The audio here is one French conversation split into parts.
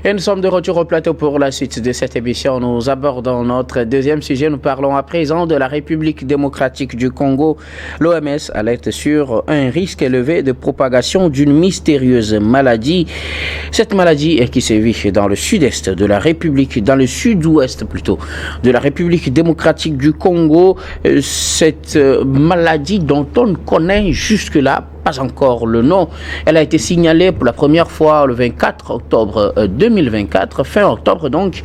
Et nous sommes de retour au plateau pour la suite de cette émission. Nous abordons notre deuxième sujet. Nous parlons à présent de la République démocratique du Congo. L'OMS alerte sur un risque élevé de propagation d'une mystérieuse maladie. Cette maladie qui sévit dans le sud-est de la République, dans le sud-ouest plutôt, de la République démocratique du Congo. Cette maladie dont on ne connaît jusque-là pas encore le nom. Elle a été signalée pour la première fois le 24 octobre 2024, fin octobre donc.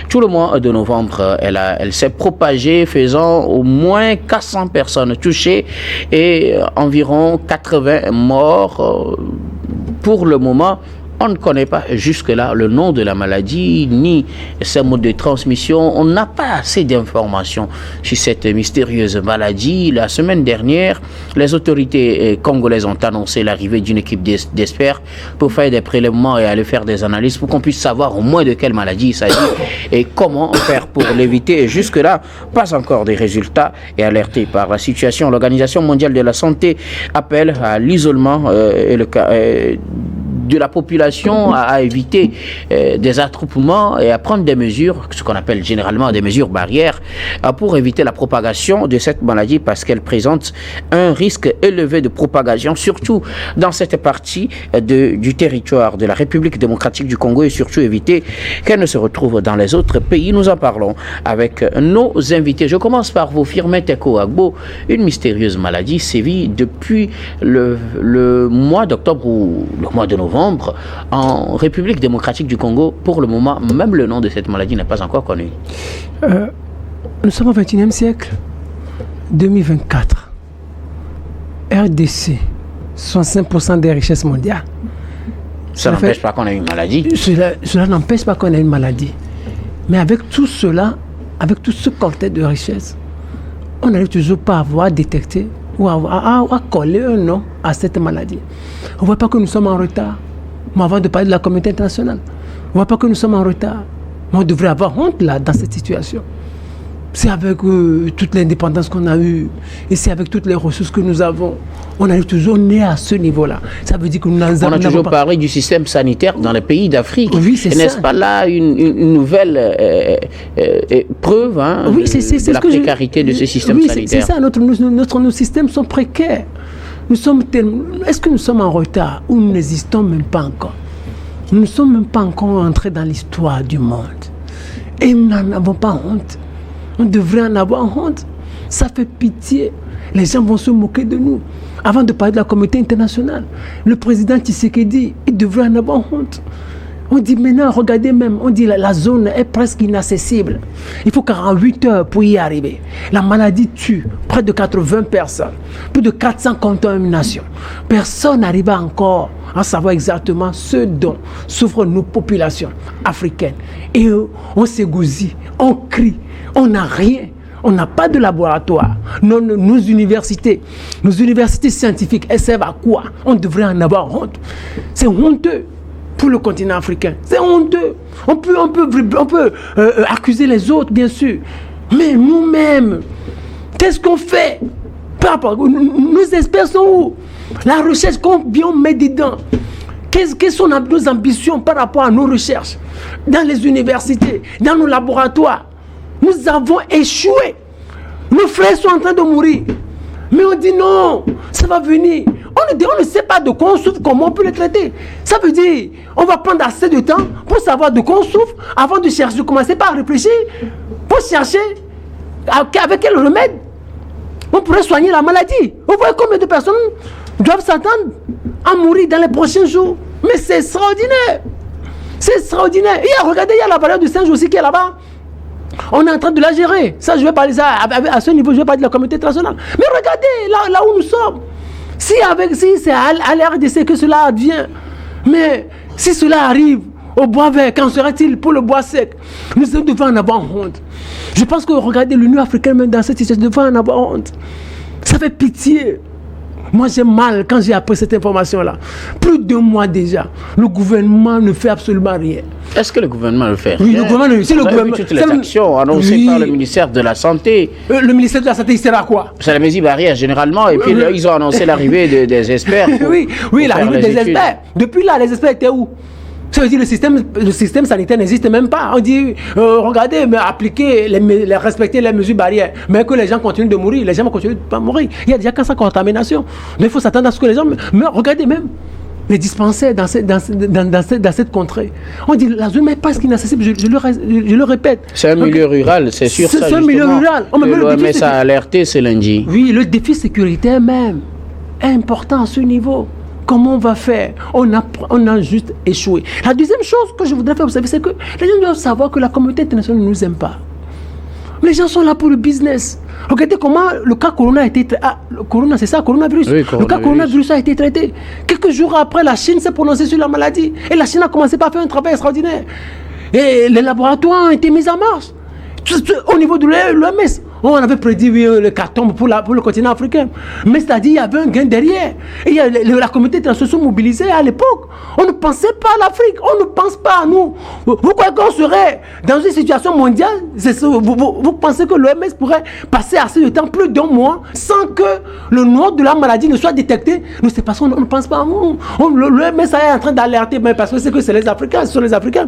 Tout le mois de novembre, elle s'est propagée, faisant au moins 400 personnes touchées et environ 80 morts. Pour le moment, on ne connaît pas jusque-là le nom de la maladie ni ses modes de transmission. On n'a pas assez d'informations sur cette mystérieuse maladie. La semaine dernière, les autorités congolaises ont annoncé l'arrivée d'une équipe d'experts pour faire des prélèvements et aller faire des analyses pour qu'on puisse savoir au moins de quelle maladie il s'agit et comment faire pour l'éviter. Et jusque-là, pas encore des résultats. Et alerté par la situation, l'Organisation mondiale de la santé appelle à l'isolement de la population à éviter des attroupements et à prendre des mesures, ce qu'on appelle généralement des mesures barrières, pour éviter la propagation de cette maladie parce qu'elle présente un risque élevé de propagation, surtout dans cette partie du territoire de la République démocratique du Congo et surtout éviter qu'elle ne se retrouve dans les autres pays. Nous en parlons avec nos invités. Je commence par vous, Firmin Teko Agbo. Une mystérieuse maladie sévit depuis le mois d'octobre ou le mois de novembre en République démocratique du Congo. Pour le moment, même le nom de cette maladie n'est pas encore connu. Nous sommes au XXIe siècle, 2024. RDC, 65% des richesses mondiales. Ça n'empêche pas qu'on ait une maladie. Cela n'empêche pas qu'on ait une maladie. Mais avec tout cela, avec tout ce cocktail de richesses, on n'arrive toujours pas à avoir détecté ou à coller un nom à cette maladie. On ne voit pas que nous sommes en retard. Mais avant de parler de la communauté internationale, on ne voit pas que nous sommes en retard. Mais on devrait avoir honte là, dans cette situation. C'est avec toute l'indépendance qu'on a eue et c'est avec toutes les ressources que nous avons. On arrive toujours né à ce niveau-là. Ça veut dire que nous n'avons pas... On a toujours parlé du système sanitaire dans les pays d'Afrique. Oui, c'est ça. N'est-ce pas là une nouvelle preuve oui, de la précarité de ce système sanitaire? C'est ça. Nos systèmes sont précaires. Est-ce que nous sommes en retard ou nous n'existons même pas encore? Nous ne sommes même pas encore entrés dans l'histoire du monde. Et nous n'en avons pas honte. On devrait en avoir honte. Ça fait pitié. Les gens vont se moquer de nous. Avant de parler de la communauté internationale, le président Tshisekedi, il devrait en avoir honte. On dit maintenant, regardez même, on dit la zone est presque inaccessible. Il faut 48 heures pour y arriver. La maladie tue près de 80 personnes, plus de 400 contaminations. Personne n'arrive encore à savoir exactement ce dont souffrent nos populations africaines. Et on s'égousille, on crie, on n'a rien. On n'a pas de laboratoire. Nos universités scientifiques, elles servent à quoi? On devrait en avoir honte. C'est honteux pour le continent africain. C'est honteux. On peut accuser les autres, bien sûr. Mais nous-mêmes, qu'est-ce qu'on fait? Par rapport, nos experts sont où? La recherche, combien on met dedans? Quelles sont nos ambitions par rapport à nos recherches? Dans les universités, dans nos laboratoires. Nous avons échoué. Nos frères sont en train de mourir. Mais on dit non, ça va venir. On ne sait pas de quoi on souffre, comment on peut le traiter. Ça veut dire, on va prendre assez de temps pour savoir de quoi on souffre avant de chercher, de commencer par réfléchir, pour chercher avec quel remède on pourrait soigner la maladie. Vous voyez combien de personnes doivent s'attendre à mourir dans les prochains jours. Mais c'est extraordinaire. C'est extraordinaire. Regardez, il y a la valeur du singe aussi qui est là-bas. On est en train de la gérer. Ça, je vais parler ça à ce niveau, je vais parler de la communauté internationale. Mais regardez là où nous sommes. Si c'est à l'RDC que cela advient, mais si cela arrive au bois vert, qu'en sera-t-il pour le bois sec? Nous devons en avoir honte. Je pense que regardez l'Union africaine, même dans cette situation, nous devons en avoir honte. Ça fait pitié. Moi, j'ai mal quand j'ai appris cette information-là. Plus de 2 mois déjà, le gouvernement ne fait absolument rien. Est-ce que le gouvernement le fait? Oui, le gouvernement. Si le gouvernement, toutes les actions annoncées par le ministère de la Santé. Le ministère de la Santé, il sert à quoi? C'est la mesure barrière généralement. Et puis ils ont annoncé l'arrivée des experts. Oui, l'arrivée des experts. Depuis là, les experts étaient où? Ça veut dire que le système sanitaire n'existe même pas. On dit, regardez, mais appliquer, respecter les mesures barrières. Mais que les gens continuent de mourir, les gens vont continuer de pas mourir. Il y a déjà 400 contaminations. Mais il faut s'attendre à ce que les gens... Mais regardez même les dispensaires dans cette contrée. On dit, la zone n'est pas inaccessible, je le répète. C'est un milieu rural, c'est sûr ça, c'est un milieu rural. L'OMS a alerté ce lundi. Oui, le défi sécuritaire même est important à ce niveau. Comment on va faire? On a juste échoué. La deuxième chose que je voudrais faire, vous savez, c'est que les gens doivent savoir que la communauté internationale ne nous aime pas. Les gens sont là pour le business. Regardez comment le cas Corona a été traité. Corona, c'est ça, coronavirus. Oui, le cas coronavirus a été traité. Quelques jours après, la Chine s'est prononcée sur la maladie. Et la Chine a commencé par faire un travail extraordinaire. Et les laboratoires ont été mis en marche. Au niveau de l'OMS, on avait prédit le carton pour le continent africain. Mais c'est-à-dire qu'il y avait un gain derrière. Et la communauté internationale se mobilisée à l'époque. On ne pensait pas à l'Afrique, on ne pense pas à nous. Vous croyez qu'on serait dans une situation mondiale? Vous pensez que l'OMS pourrait passer assez de temps, plus d'un mois, sans que le nom de la maladie ne soit détecté? Nous, c'est parce qu'on ne pense pas à nous. L'OMS est en train d'alerter, parce que c'est les Africains, ce sont les Africains.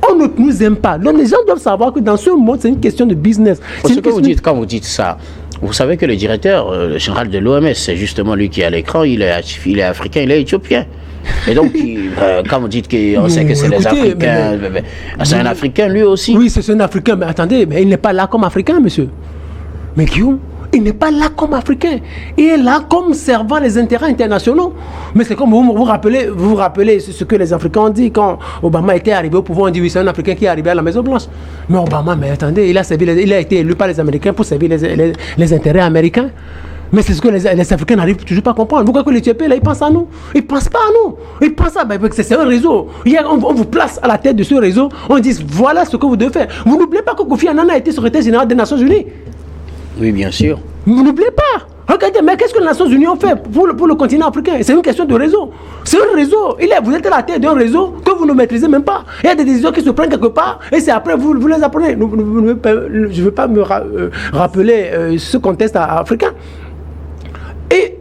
On ne nous aime pas. Donc les gens doivent savoir que dans ce monde, c'est une question de business. Ce que vous dites quand vous dites ça, vous savez que le directeur général de l'OMS, c'est justement lui qui est à l'écran, il est africain, il est éthiopien. Et donc, quand vous dites qu'on sait que c'est les Africains, c'est un Africain lui aussi. Oui, c'est un Africain, mais attendez, mais il n'est pas là comme Africain, monsieur. Mais Guillaume, il n'est pas là comme Africain. Il est là comme servant les intérêts internationaux. Mais c'est comme vous vous rappelez ce que les Africains ont dit quand Obama était arrivé au pouvoir. On dit oui, c'est un Africain qui est arrivé à la Maison Blanche. Mais Obama, mais attendez, il a été élu par les Américains pour servir les intérêts américains. Mais c'est ce que les Africains n'arrivent toujours pas à comprendre. Vous croyez que l'Éthiopie, là, ils pensent à nous? Ils ne pensent pas à nous. Ils pensent à... c'est un réseau. On vous place à la tête de ce réseau. On dit, voilà ce que vous devez faire. Vous n'oubliez pas que Kofi Annan a été secrétaire général des Nations Unies. Oui, bien sûr. Vous n'oubliez pas. Regardez, mais qu'est-ce que les Nations Unies ont fait pour le continent africain? C'est une question de réseau. C'est un réseau. Vous êtes à la tête d'un réseau que vous ne maîtrisez même pas. Il y a des décisions qui se prennent quelque part et c'est après vous les apprenez. Je ne veux pas me rappeler ce contexte africain. Et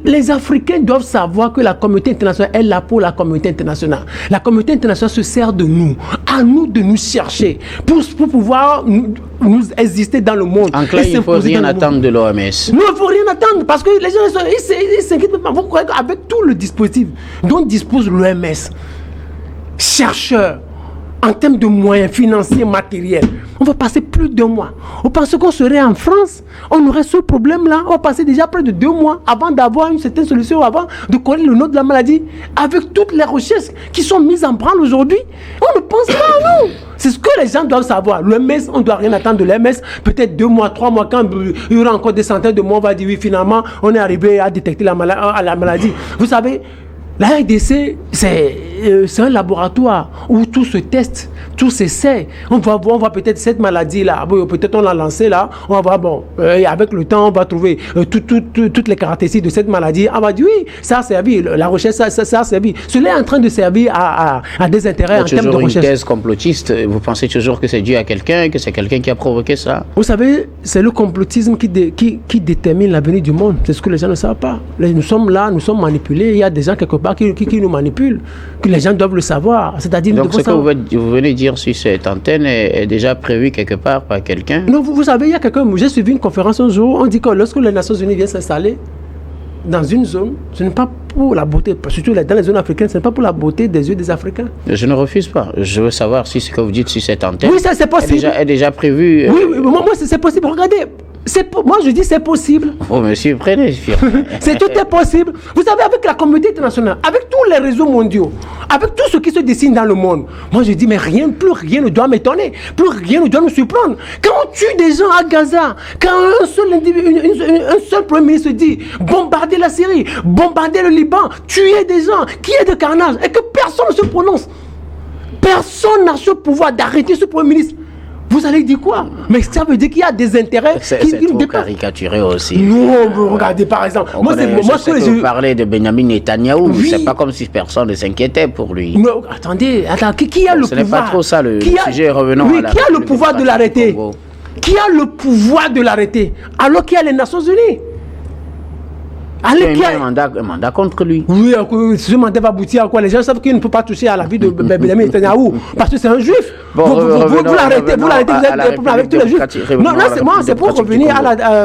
les Africains doivent savoir que la communauté internationale est là pour la communauté internationale. La communauté internationale se sert de nous, à nous de nous chercher pour pouvoir nous exister dans le monde. En clair, il ne faut rien attendre de l'OMS. Non, il ne faut rien attendre parce que les gens ils s'inquiètent. Vous croyez qu'avec tout le dispositif dont dispose l'OMS, chercheurs, en termes de moyens financiers, matériels, on va passer plus de 2 mois. Vous pensez qu'on serait en France, on aurait ce problème-là, on va passer déjà près de 2 mois avant d'avoir une certaine solution, avant de connaître le nom de la maladie, avec toutes les recherches qui sont mises en branle aujourd'hui. On ne pense pas à nous. C'est ce que les gens doivent savoir. L'OMS, on ne doit rien attendre de l'OMS. Peut-être 2 mois, 3 mois, quand il y aura encore des centaines de mois, on va dire oui, finalement, on est arrivé à détecter la maladie. Vous savez, la RDC, c'est un laboratoire où tout se teste, tout s'essaie. On va peut-être cette maladie-là, peut-être on l'a lancée là, on va voir, avec le temps, on va trouver toutes les caractéristiques de cette maladie. On va dire oui, ça a servi, la recherche, ça a servi. Cela est en train de servir à des intérêts en termes de recherche. Une thèse complotiste, vous pensez toujours que c'est dû à quelqu'un, que c'est quelqu'un qui a provoqué ça? Vous savez, c'est le complotisme qui détermine l'avenir du monde. C'est ce que les gens ne savent pas. Nous sommes là, nous sommes manipulés. Il y a des gens quelque part qui nous manipulent, que les gens doivent le savoir. C'est-à-dire, donc ce que vous venez dire sur cette antenne est déjà prévu quelque part par quelqu'un? Non, vous savez, il y a quelqu'un, j'ai suivi une conférence un jour, on dit que lorsque les Nations Unies viennent s'installer dans une zone, ce n'est pas pour la beauté, surtout dans les zones africaines, ce n'est pas pour la beauté des yeux des Africains. Je ne refuse pas. Je veux savoir si ce que vous dites sur cette antenne c'est possible. Est déjà prévu. Oui, moi c'est possible. Regardez. Moi je dis c'est possible. Oh monsieur, prenez. Tout est possible. Vous savez, avec la communauté internationale, avec tous les réseaux mondiaux, avec tout ce qui se dessine dans le monde, moi je dis mais plus rien ne doit m'étonner, plus rien ne doit nous surprendre. Quand on tue des gens à Gaza, quand un seul premier ministre dit bombarder la Syrie, bombarder le Liban, tuer des gens, qu'il y ait de carnage et que personne ne se prononce, personne n'a ce pouvoir d'arrêter ce premier ministre. Vous allez dire quoi? Mais ça veut dire qu'il y a des intérêts qui nous dépassent. Caricaturé aussi. Non, regardez par exemple. Moi, vous parlez de Benjamin Netanyahou, oui. C'est pas comme si personne ne s'inquiétait pour lui. Mais attendez, qui a le pouvoir? Ce n'est pas trop ça le sujet, revenons à la... Qui a le pouvoir de l'arrêter? Qui a le pouvoir de l'arrêter? Qui a le pouvoir de l'arrêter alors qu'il y a les Nations Unies? un mandat contre lui. Oui, ce mandat va aboutir à quoi? Les gens savent qu'il ne peut pas toucher à la vie de Benjamin Netanyahou parce que c'est un juif. Bon, vous l'arrêtez, vous êtes des problèmes avec tous les juifs. Non, c'est pour revenir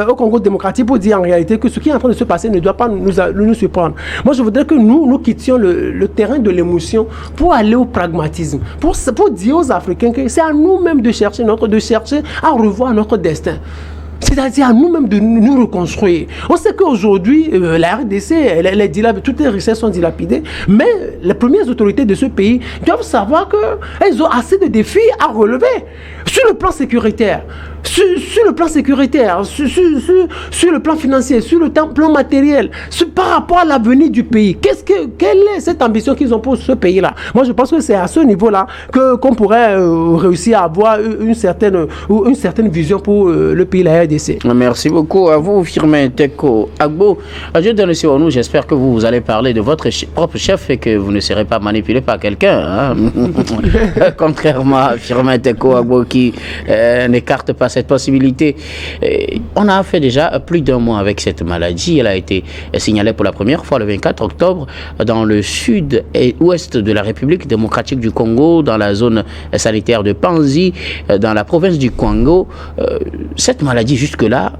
au Congo démocratique pour dire en réalité que ce qui est en train de se passer ne doit pas nous surprendre. Moi, je voudrais que nous quittions le terrain de l'émotion pour aller au pragmatisme, pour dire aux Africains que c'est à nous-mêmes de chercher à revoir notre destin. C'est-à-dire à nous-mêmes de nous reconstruire. On sait qu'aujourd'hui, la RDC, toutes les richesses sont dilapidées, mais les premières autorités de ce pays doivent savoir qu'elles ont assez de défis à relever sur le plan sécuritaire. Sur le plan sécuritaire, sur le plan financier, sur le plan matériel, par rapport à l'avenir du pays. Quelle est cette ambition qu'ils ont pour ce pays-là? Moi, je pense que c'est à ce niveau-là qu'on pourrait réussir à avoir une certaine vision pour le pays, la RDC. Merci beaucoup à vous, Firmin Teko Agbo. J'espère que vous allez parler de votre propre chef et que vous ne serez pas manipulé par quelqu'un. Contrairement à Firmin Teko Agbo qui n'écarte pas cette possibilité. On a fait déjà plus d'un mois avec cette maladie. Elle a été signalée pour la première fois le 24 octobre dans le sud et ouest de la République démocratique du Congo, dans la zone sanitaire de Panzi, dans la province du Congo. Cette maladie, jusque-là,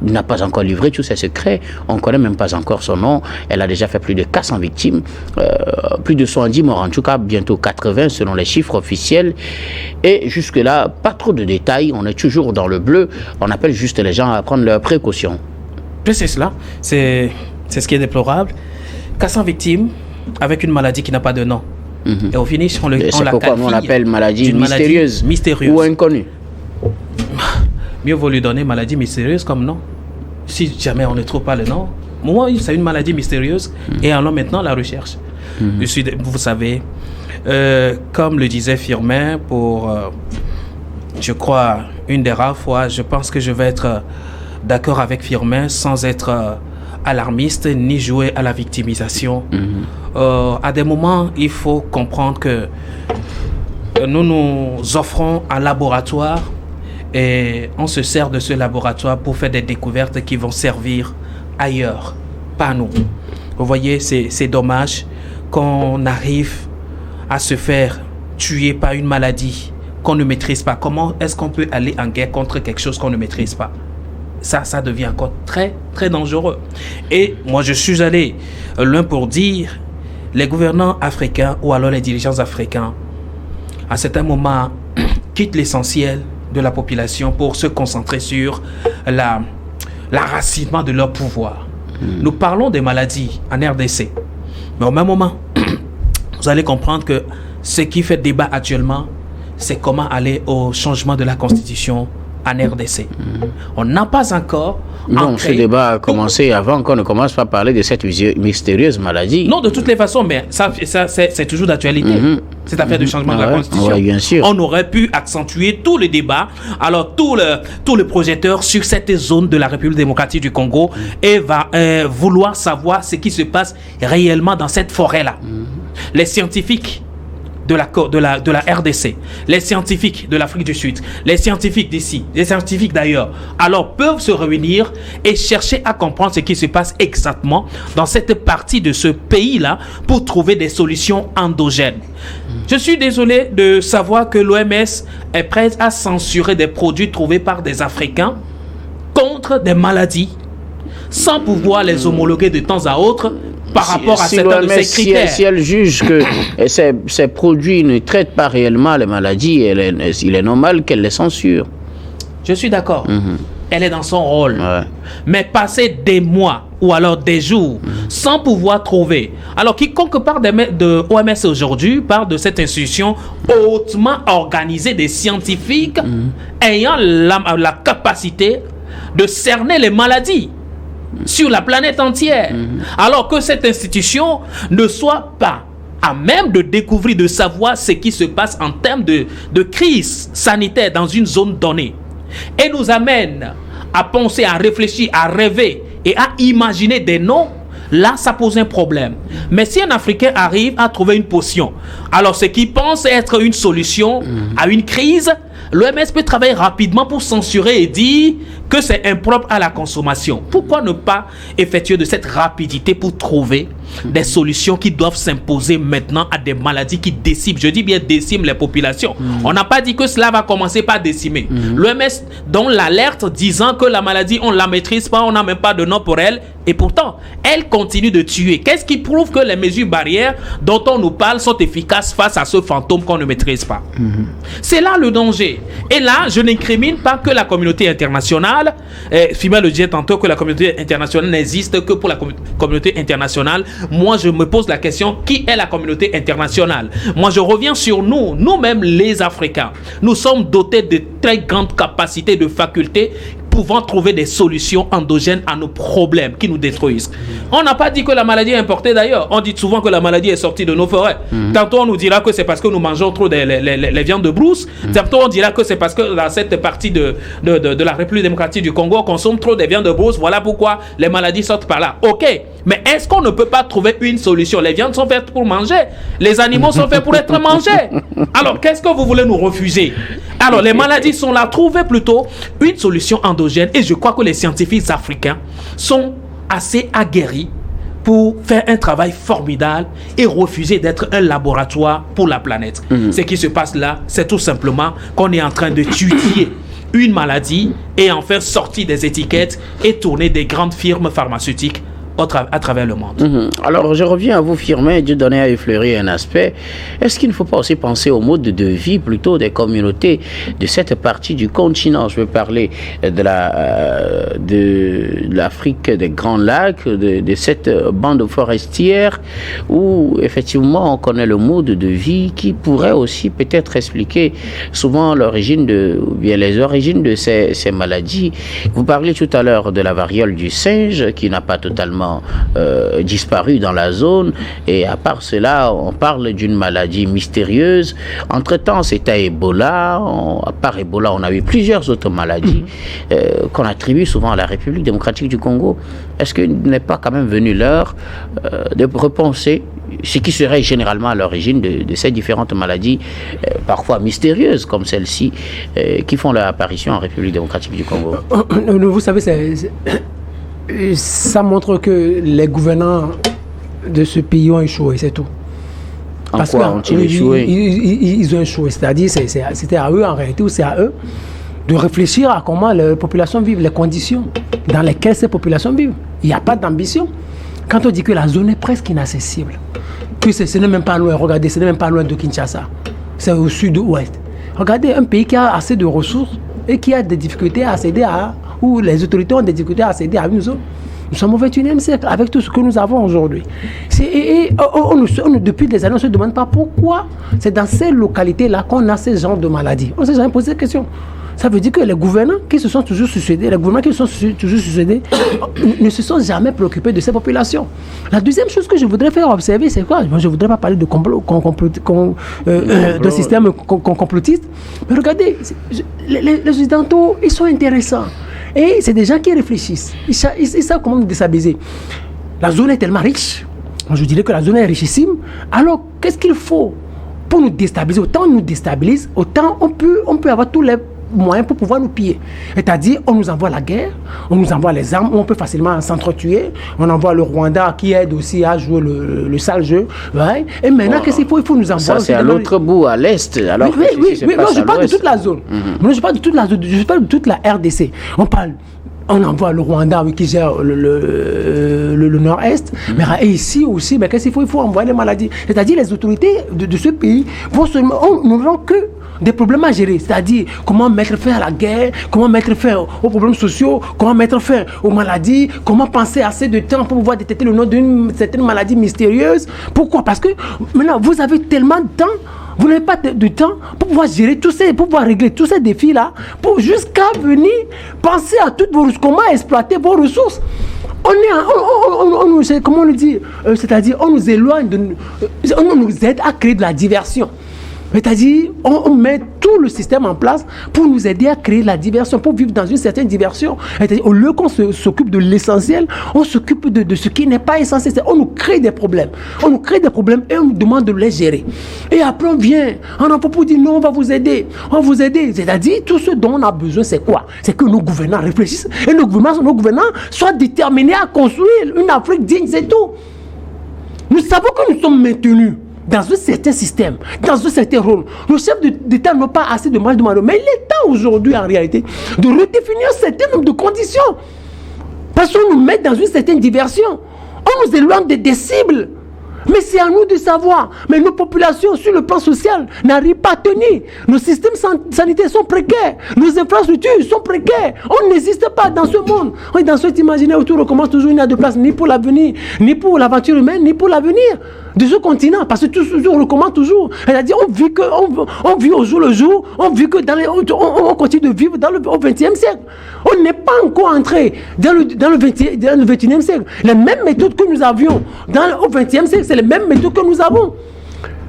n'a pas encore livré tous ses secrets. On ne connaît même pas encore son nom. Elle a déjà fait plus de 400 victimes, plus de 70 morts, en tout cas bientôt 80 selon les chiffres officiels. Et jusque-là, pas trop de détails. On est toujours dans le bleu. On appelle juste les gens à prendre leurs précautions. C'est cela. C'est ce qui est déplorable. 400 victimes avec une maladie qui n'a pas de nom. Et au finish, on la pourquoi on l'appelle maladie mystérieuse ou inconnue. Mieux vaut lui donner maladie mystérieuse comme nom. Si jamais on ne trouve pas le nom, moi, c'est une maladie mystérieuse et allons maintenant la recherche. Vous savez, comme le disait Firmin, pour, je crois, une des rares fois, je pense que je vais être d'accord avec Firmin sans être alarmiste ni jouer à la victimisation. À des moments, il faut comprendre que nous offrons un laboratoire et on se sert de ce laboratoire pour faire des découvertes qui vont servir ailleurs, pas nous. Vous voyez, c'est dommage qu'on arrive à se faire tuer par une maladie qu'on ne maîtrise pas. Comment est-ce qu'on peut aller en guerre contre quelque chose qu'on ne maîtrise pas? Ça devient encore très, très dangereux. Et moi, je suis allé loin pour dire, les gouvernants africains ou alors les dirigeants africains, à certains moments, quittent l'essentiel de la population pour se concentrer sur l'enracinement de leur pouvoir. Nous parlons des maladies en RDC, mais au même moment, vous allez comprendre que ce qui fait débat actuellement, c'est comment aller au changement de la Constitution en RDC. On n'a pas encore... Non, ce débat a commencé avant qu'on ne commence pas à parler de cette mystérieuse maladie. Non, de toutes les façons, mais ça c'est toujours d'actualité. Cette affaire de changement de la Constitution. Ouais, bien sûr. On aurait pu accentuer tout le débat, alors tout le projecteur sur cette zone de la République démocratique du Congo et va vouloir savoir ce qui se passe réellement dans cette forêt-là. Les scientifiques de la RDC, les scientifiques de l'Afrique du Sud, les scientifiques d'ici, les scientifiques d'ailleurs, alors peuvent se réunir et chercher à comprendre ce qui se passe exactement dans cette partie de ce pays-là pour trouver des solutions endogènes. Je suis désolé de savoir que l'OMS est prête à censurer des produits trouvés par des Africains contre des maladies sans pouvoir les homologuer de temps à autre par rapport à certains de ces critères. Si elle juge que ces produits ne traitent pas réellement les maladies, il est normal qu'elle les censure. Je suis d'accord. Elle est dans son rôle. Ouais. Mais passer des mois ou alors des jours sans pouvoir trouver. Alors, quiconque parle de OMS aujourd'hui parle de cette institution hautement organisée des scientifiques ayant la capacité de cerner les maladies sur la planète entière, alors que cette institution ne soit pas à même de découvrir, de savoir ce qui se passe en termes de crise sanitaire dans une zone donnée, et nous amène à penser, à réfléchir, à rêver et à imaginer des noms. Là, ça pose un problème. Mais si un Africain arrive à trouver une potion, alors ce qui pense être une solution à une crise, l'OMS peut travailler rapidement pour censurer et dire que c'est impropre à la consommation. Pourquoi ne pas effectuer de cette rapidité pour trouver des solutions qui doivent s'imposer maintenant à des maladies qui déciment, je dis bien déciment les populations. On n'a pas dit que cela va commencer par décimer. L'OMS donne l'alerte disant que la maladie, on ne la maîtrise pas, on n'a même pas de nom pour elle, et pourtant, elle continue de tuer. Qu'est-ce qui prouve que les mesures barrières dont on nous parle sont efficaces face à ce fantôme qu'on ne maîtrise pas? C'est là le danger. Et là, je n'incrimine pas que la communauté internationale, Fima le disait tantôt que la communauté internationale n'existe que pour la communauté internationale. Moi, je me pose la question, qui est la communauté internationale? Moi, je reviens sur nous, nous-mêmes les Africains. Nous sommes dotés de très grandes capacités, de facultés, pouvant trouver des solutions endogènes à nos problèmes qui nous détruisent. On n'a pas dit que la maladie est importée d'ailleurs. On dit souvent que la maladie est sortie de nos forêts. Tantôt on nous dira que c'est parce que nous mangeons trop les viandes de brousse. Tantôt on dira que c'est parce que dans cette partie de la République démocratique du Congo, on consomme trop des viandes de brousse. Voilà pourquoi les maladies sortent par là. Ok, mais est-ce qu'on ne peut pas trouver une solution? Les viandes sont faites pour manger. Les animaux sont faits pour être mangés. Alors qu'est-ce que vous voulez nous refuser? Alors les maladies sont là. Trouvez plutôt une solution endogène. Et je crois que les scientifiques africains sont assez aguerris pour faire un travail formidable et refuser d'être un laboratoire pour la planète. Ce qui se passe là, c'est tout simplement qu'on est en train de tuer une maladie et en faire sortir des étiquettes et tourner des grandes firmes pharmaceutiques à travers le monde. Alors, je reviens à vous, Firmin, Dieudonné a effleuré un aspect. Est-ce qu'il ne faut pas aussi penser au mode de vie plutôt des communautés de cette partie du continent? Je veux parler de l'Afrique des Grands Lacs, de cette bande forestière où, effectivement, on connaît le mode de vie qui pourrait aussi peut-être expliquer souvent l'origine ou bien les origines de ces maladies. Vous parliez tout à l'heure de la variole du singe qui n'a pas totalement disparu dans la zone, et à part cela on parle d'une maladie mystérieuse. Entre-temps c'était Ebola. À part Ebola on a eu plusieurs autres maladies qu'on attribue souvent à la République démocratique du Congo. Est-ce qu'il n'est pas quand même venu l'heure de repenser ce qui serait généralement à l'origine de ces différentes maladies parfois mystérieuses comme celle-ci qui font leur apparition en République démocratique du Congo? Vous savez, ça montre que les gouvernants de ce pays ont échoué, c'est tout. Parce quoi ont-ils échoué? Ils ont échoué, c'est-à-dire c'était à eux en réalité, ou c'est à eux de réfléchir à comment les populations vivent, les conditions dans lesquelles ces populations vivent. Il n'y a pas d'ambition. Quand on dit que la zone est presque inaccessible, que ce n'est même pas loin, regardez, ce n'est même pas loin de Kinshasa, c'est au sud-ouest. Regardez un pays qui a assez de ressources et qui a des difficultés à accéder où les autorités ont des difficultés à accéder à une zone. Nous sommes au XXIe siècle avec tout ce que nous avons aujourd'hui. Depuis des années, on ne se demande pas pourquoi c'est dans ces localités-là qu'on a ce genre de maladies. On ne s'est jamais posé cette question. Ça veut dire que les gouvernants qui se sont toujours succédés, ne se sont jamais préoccupés de ces populations. La deuxième chose que je voudrais faire observer, c'est quoi? Moi, je ne voudrais pas parler de système complotiste, mais regardez, les Occidentaux, ils sont intéressants. Et c'est des gens qui réfléchissent. Ils savent comment nous déstabiliser. La zone est tellement riche. Moi, je dirais que la zone est richissime. Alors, qu'est-ce qu'il faut pour nous déstabiliser? Autant on nous déstabilise, autant on peut avoir tous les moyens pour pouvoir nous piller. C'est-à-dire, on nous envoie la guerre, on nous envoie les armes, on peut facilement s'entretuer. On envoie le Rwanda qui aide aussi à jouer le sale jeu. Ouais. Et maintenant, qu'est-ce qu'il faut? Il faut nous envoyer. Ça, c'est à l'autre bout, à l'est. Alors oui, non, je parle de toute la zone. Non, je parle de toute la zone. Je parle de toute la RDC. On envoie le Rwanda qui gère le nord-est, mais ici aussi, mais qu'est-ce qu'il faut? Il faut envoyer les maladies. C'est-à-dire les autorités de ce pays vont seulement, n'auront que des problèmes à gérer, c'est-à-dire comment mettre fin à la guerre, comment mettre fin aux problèmes sociaux, comment mettre fin aux maladies, comment penser assez de temps pour pouvoir détecter le nom d'une certaine maladie mystérieuse. Pourquoi? Parce que maintenant, vous avez tellement de temps. Vous n'avez pas de temps pour pouvoir gérer pour pouvoir régler tous ces défis-là, pour jusqu'à venir penser à toutes vos ressources, comment exploiter vos ressources. Comment on le dit? C'est-à-dire, on nous éloigne, on nous aide à créer de la diversion. C'est-à-dire, on met tout le système en place pour nous aider à créer la diversion, pour vivre dans une certaine diversion. C'est-à-dire, au lieu qu'on s'occupe de l'essentiel, on s'occupe de ce qui n'est pas essentiel. On nous crée des problèmes. On nous crée des problèmes et on nous demande de les gérer. Et après, on vient, on en pour dire non, on va vous aider. On va vous aider. C'est-à-dire, tout ce dont on a besoin, c'est quoi? C'est que nos gouvernants réfléchissent et nos gouvernants soient déterminés à construire une Afrique digne, c'est tout. Nous savons que nous sommes maintenus dans un certain système, dans un certain rôle. Nos chefs d'État n'ont pas assez de mal de mal. Mais il est temps aujourd'hui, en réalité, de redéfinir un certain nombre de conditions. Parce qu'on nous met dans une certaine diversion. On nous éloigne des cibles. Mais c'est à nous de savoir. Mais nos populations, sur le plan social, n'arrivent pas à tenir. Nos systèmes sanitaires sont précaires. Nos infrastructures sont précaires. On n'existe pas dans ce monde. On est dans cet imaginaire où tout recommence toujours. Il n'y a de place ni pour l'avenir, ni pour l'aventure humaine, ni pour l'avenir de ce continent. Parce que tout toujours recommence toujours. C'est-à-dire, on vit au jour le jour. On vit que on continue de vivre au XXe siècle. On n'est pas encore entré dans le XXIe siècle. Les mêmes méthodes que nous avions au XXe siècle, c'est les mêmes méthodes que nous avons.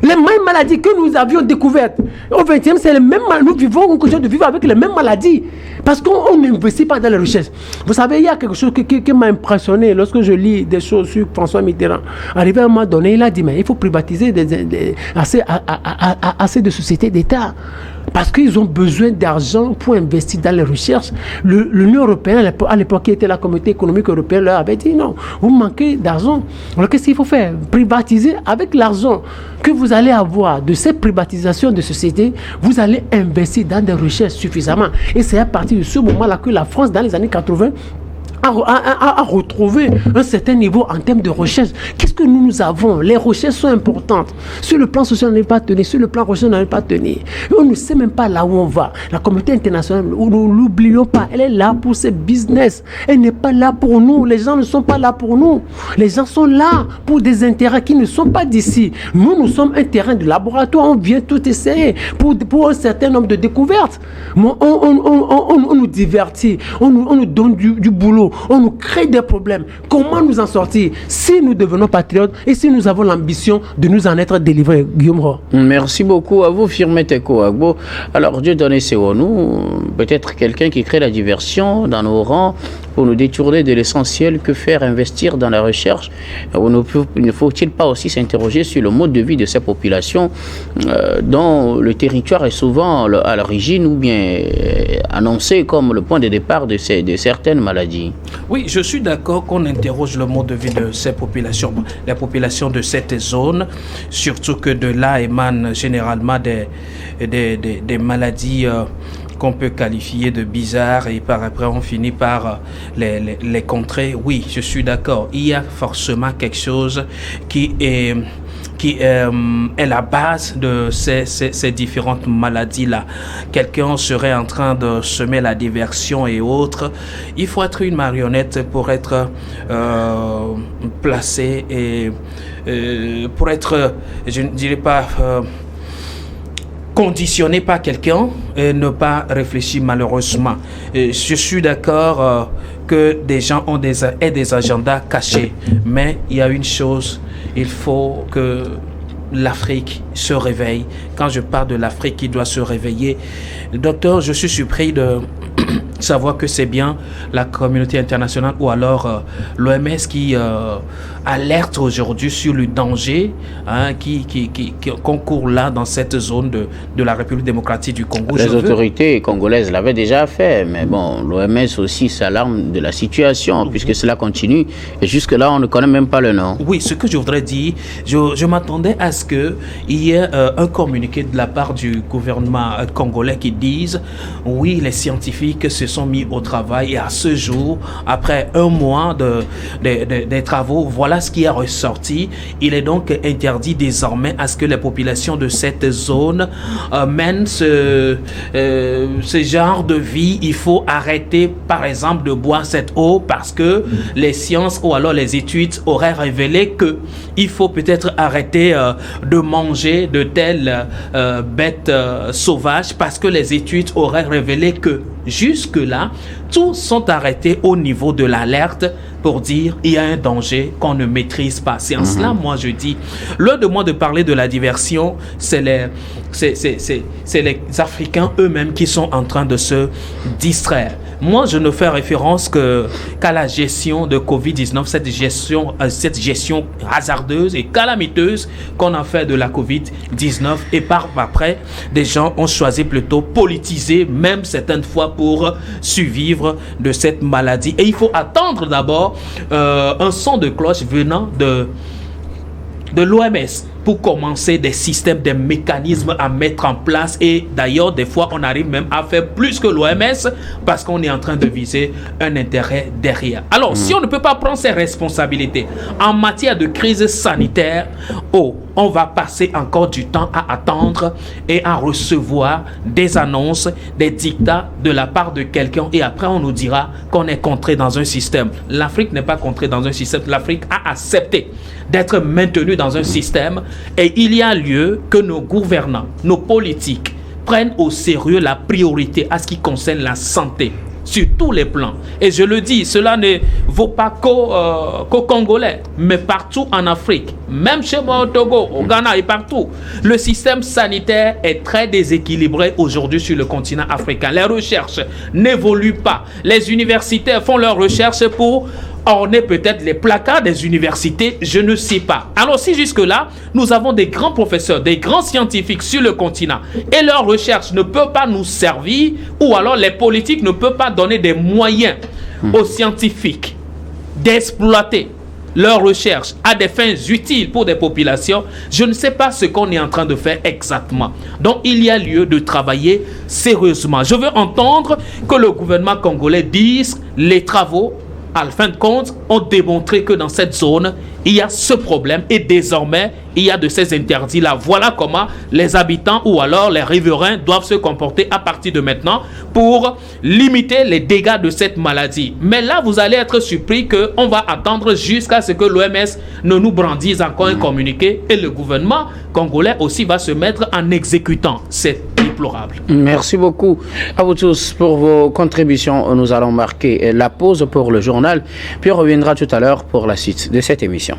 Les mêmes maladies que nous avions découvertes au XXe, c'est les mêmes maladies. On continue de vivre avec les mêmes maladies. Parce qu'on n'investit pas dans les recherches. Vous savez, il y a quelque chose qui m'a impressionné lorsque je lis des choses sur François Mitterrand. Arrivé à un moment donné, il a dit, mais il faut privatiser assez de sociétés d'État. Parce qu'ils ont besoin d'argent pour investir dans les recherches. L'Union européenne, à l'époque, qui était la communauté économique européenne, leur avait dit non, vous manquez d'argent. Alors qu'est-ce qu'il faut faire? Privatiser avec l'argent que vous allez avoir de cette privatisation de sociétés, vous allez investir dans des recherches suffisamment. Et c'est à partir de ce moment-là que la France, dans les années 80, à retrouver un certain niveau en termes de recherche. Qu'est-ce que nous avons? Les recherches sont importantes. Sur le plan social, on n'est pas tenu. Sur le plan recherche, on n'est pas tenu. Et on ne sait même pas là où on va. La communauté internationale, nous ne l'oublions pas, elle est là pour ses business. Elle n'est pas là pour nous. Les gens ne sont pas là pour nous. Les gens sont là pour des intérêts qui ne sont pas d'ici. Nous sommes un terrain de laboratoire. On vient tout essayer pour un certain nombre de découvertes. On nous divertit. On nous donne du boulot. On nous crée des problèmes. Comment nous en sortir si nous devenons patriotes et si nous avons l'ambition de nous en être délivrés? Guillaume Roy. Merci beaucoup à vous, Firmin Teko Agbo. Alors, Dieu donné nous, peut-être quelqu'un qui crée la diversion dans nos rangs pour nous détourner de l'essentiel. Que faire? Investir dans la recherche? Ne faut-il pas aussi s'interroger sur le mode de vie de ces populations dont le territoire est souvent à l'origine ou bien annoncé comme le point de départ de certaines maladies? Oui, je suis d'accord qu'on interroge le mode de vie de ces populations, les populations de cette zone, surtout que de là émanent généralement des maladies qu'on peut qualifier de bizarres et par après on finit par les contrer. Oui, je suis d'accord. Il y a forcément quelque chose qui est la base de ces différentes maladies-là. Quelqu'un serait en train de semer la diversion et autres. Il faut être une marionnette pour être placé et pour être, je ne dirais pas... conditionné par quelqu'un et ne pas réfléchir malheureusement. Je suis d'accord que des gens ont des agendas cachés, mais il y a une chose, il faut que l'Afrique se réveille. Quand je parle de l'Afrique qui doit se réveiller, docteur, je suis surpris de savoir que c'est bien la communauté internationale ou alors l'OMS qui alerte aujourd'hui sur le danger qui concourt là dans cette zone de la République démocratique du Congo. Les autorités congolaises l'avaient déjà fait, mais bon, l'OMS aussi s'alarme de la situation puisque cela continue et jusque-là on ne connaît même pas le nom. Oui, ce que je voudrais dire, je m'attendais à ce qu'il y ait un communiqué de la part du gouvernement congolais qui dise oui, les scientifiques se sont mis au travail et à ce jour, après un mois des travaux, voilà ce qui est ressorti. Il est donc interdit désormais à ce que les populations de cette zone mènent ce genre de vie. Il faut arrêter par exemple de boire cette eau parce que les sciences ou alors les études auraient révélé que il faut peut-être arrêter de manger de telles bêtes sauvages parce que les études auraient révélé que jusque-là, tous sont arrêtés au niveau de l'alerte pour dire il y a un danger qu'on ne maîtrise pas. C'est en cela, moi, je dis, l'heure de moi de parler de la diversion, c'est les Africains eux-mêmes qui sont en train de se distraire. Moi, je ne fais référence qu'à la gestion de Covid-19, cette gestion hasardeuse et calamiteuse qu'on a fait de la Covid-19. Et par après, des gens ont choisi plutôt politiser, même certaines fois pour survivre de cette maladie. Et il faut attendre d'abord un son de cloche venant de l'OMS pour commencer des systèmes, des mécanismes à mettre en place. Et d'ailleurs, des fois, on arrive même à faire plus que l'OMS parce qu'on est en train de viser un intérêt derrière. Alors, si on ne peut pas prendre ses responsabilités en matière de crise sanitaire, on va passer encore du temps à attendre et à recevoir des annonces, des dictats de la part de quelqu'un. Et après, on nous dira qu'on est contré dans un système. L'Afrique n'est pas contrée dans un système. L'Afrique a accepté d'être maintenue dans un système. Et il y a lieu que nos gouvernants, nos politiques prennent au sérieux la priorité à ce qui concerne la santé sur tous les plans. Et je le dis, cela ne vaut pas qu'aux Congolais, mais partout en Afrique, même chez moi au Togo, au Ghana et partout. Le système sanitaire est très déséquilibré aujourd'hui sur le continent africain. Les recherches n'évoluent pas. Les universitaires font leurs recherches pour orner peut-être les placards des universités, je ne sais pas. Alors si jusque-là, nous avons des grands professeurs, des grands scientifiques sur le continent et leurs recherches ne peuvent pas nous servir, ou alors les politiques ne peuvent pas donner des moyens aux scientifiques d'exploiter leurs recherches à des fins utiles pour des populations, je ne sais pas ce qu'on est en train de faire exactement. Donc il y a lieu de travailler sérieusement. Je veux entendre que le gouvernement congolais dise les travaux à la fin de compte, ont démontré que dans cette zone, il y a ce problème et désormais, il y a de ces interdits-là. Voilà comment les habitants ou alors les riverains doivent se comporter à partir de maintenant pour limiter les dégâts de cette maladie. Mais là, vous allez être surpris qu'on va attendre jusqu'à ce que l'OMS ne nous brandisse encore un communiqué et le gouvernement congolais aussi va se mettre en exécutant. C'est déplorable. Merci beaucoup à vous tous pour vos contributions. Nous allons marquer la pause pour le journal, puis on reviendra tout à l'heure pour la suite de cette émission.